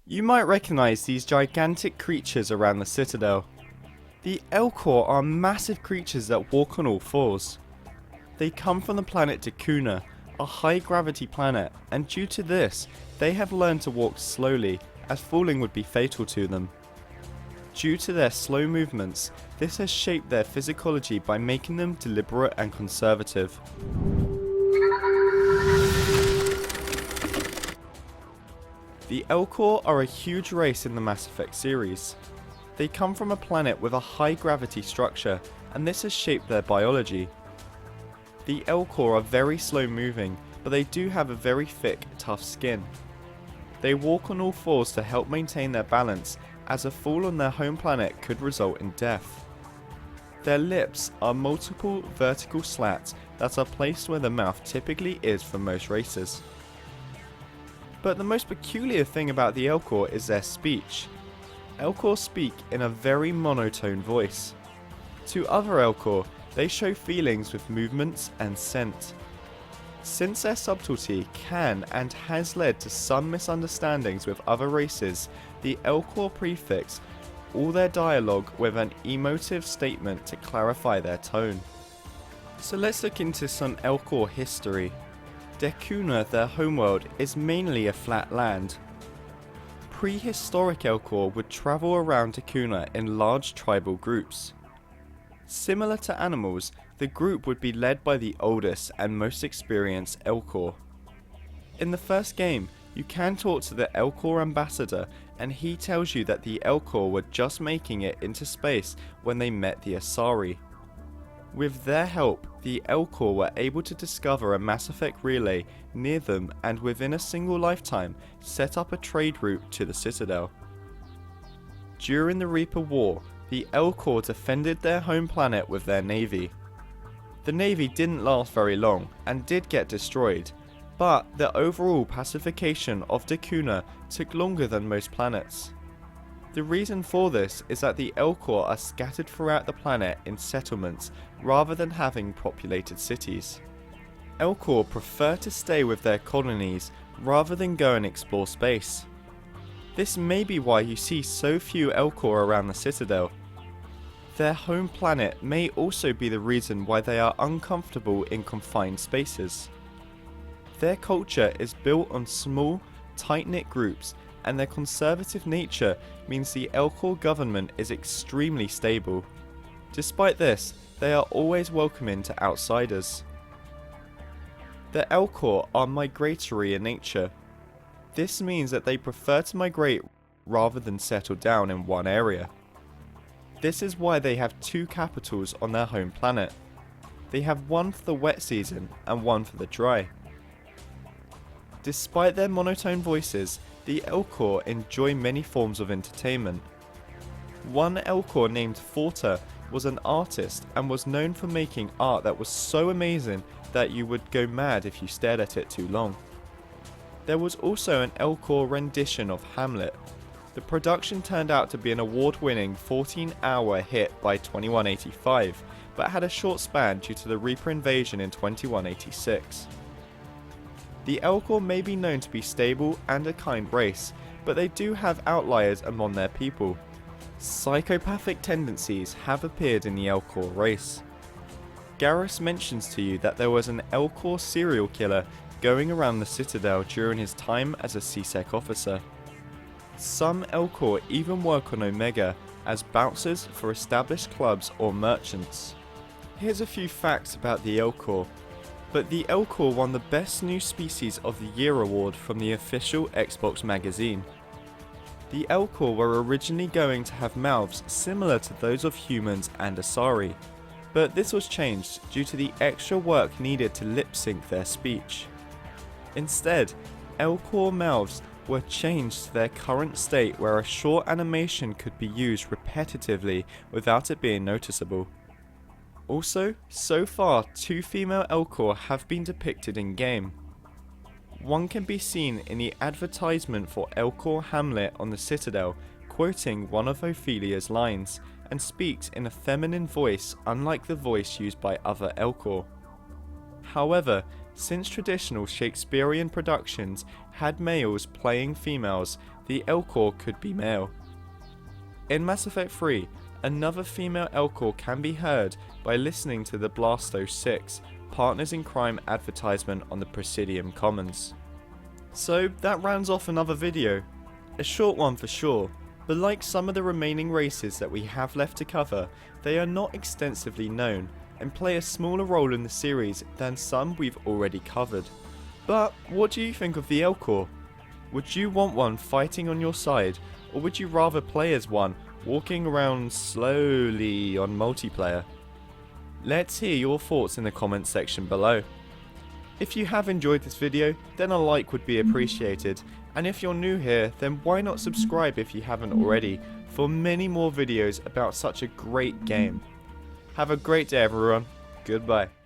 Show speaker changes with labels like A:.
A: You might recognise these gigantic creatures around the citadel. The Elcor are massive creatures that walk on all fours. They come from the planet Dakuna, a high gravity planet, and due to this, they have learned to walk slowly, as falling would be fatal to them. Due to their slow movements, this has shaped their physiology by making them deliberate and conservative. The Elcor are a huge race in the Mass Effect series. They come from a planet with a high gravity structure, and this has shaped their biology. The Elcor are very slow moving, but they do have a very thick, tough skin. They walk on all fours to help maintain their balance, as a fall on their home planet could result in death. Their lips are multiple vertical slats that are placed where the mouth typically is for most races. But the most peculiar thing about the Elcor is their speech. Elcor speak in a very monotone voice. To other Elcor, they show feelings with movements and scent. Since their subtlety can and has led to some misunderstandings with other races, the Elcor prefix all their dialogue with an emotive statement to clarify their tone. So let's look into some Elcor history. Dakuna, their homeworld, is mainly a flat land. Prehistoric Elcor would travel around Dakuna in large tribal groups. Similar to animals, the group would be led by the oldest and most experienced Elcor. In the first game, you can talk to the Elcor ambassador, and he tells you that the Elcor were just making it into space when they met the Asari. With their help, the Elcor were able to discover a Mass Effect relay near them and within a single lifetime set up a trade route to the Citadel. During the Reaper War, the Elcor defended their home planet with their navy. The navy didn't last very long and did get destroyed, but the overall pacification of Dakuna took longer than most planets. The reason for this is that the Elcor are scattered throughout the planet in settlements rather than having populated cities. Elcor prefer to stay with their colonies rather than go and explore space. This may be why you see so few Elcor around the Citadel. Their home planet may also be the reason why they are uncomfortable in confined spaces. Their culture is built on small, tight-knit groups, and their conservative nature means the Elcor government is extremely stable. Despite this, they are always welcoming to outsiders. The Elcor are migratory in nature. This means that they prefer to migrate rather than settle down in one area. This is why they have two capitals on their home planet. They have one for the wet season and one for the dry. Despite their monotone voices, the Elcor enjoy many forms of entertainment. One Elcor named Forta was an artist and was known for making art that was so amazing that you would go mad if you stared at it too long. There was also an Elcor rendition of Hamlet. The production turned out to be an award-winning 14-hour hit by 2185, but had a short span due to the Reaper invasion in 2186. The Elcor may be known to be stable and a kind race, but they do have outliers among their people. Psychopathic tendencies have appeared in the Elcor race. Garrus mentions to you that there was an Elcor serial killer going around the Citadel during his time as a CSEC officer. Some Elcor even work on Omega as bouncers for established clubs or merchants. Here's a few facts about the Elcor. But the Elcor won the Best New Species of the Year award from the official Xbox magazine. The Elcor were originally going to have mouths similar to those of humans and Asari, but this was changed due to the extra work needed to lip sync their speech. Instead, Elcor mouths were changed to their current state where a short animation could be used repetitively without it being noticeable. Also, so far 2 female Elcor have been depicted in game. One can be seen in the advertisement for Elcor Hamlet on the Citadel, quoting one of Ophelia's lines, and speaks in a feminine voice unlike the voice used by other Elcor. However, since traditional Shakespearean productions had males playing females, the Elcor could be male. In Mass Effect 3, another female Elcor can be heard by listening to the Blasto 6 Partners in Crime advertisement on the Presidium Commons. So that rounds off another video. A short one for sure, but like some of the remaining races that we have left to cover, they are not extensively known and play a smaller role in the series than some we've already covered. But what do you think of the Elcor? Would you want one fighting on your side, or would you rather play as one walking around slowly on multiplayer? Let's hear your thoughts in the comments section below. If you have enjoyed this video, then a like would be appreciated, and if you're new here, then why not subscribe if you haven't already for many more videos about such a great game. Have a great day everyone, goodbye.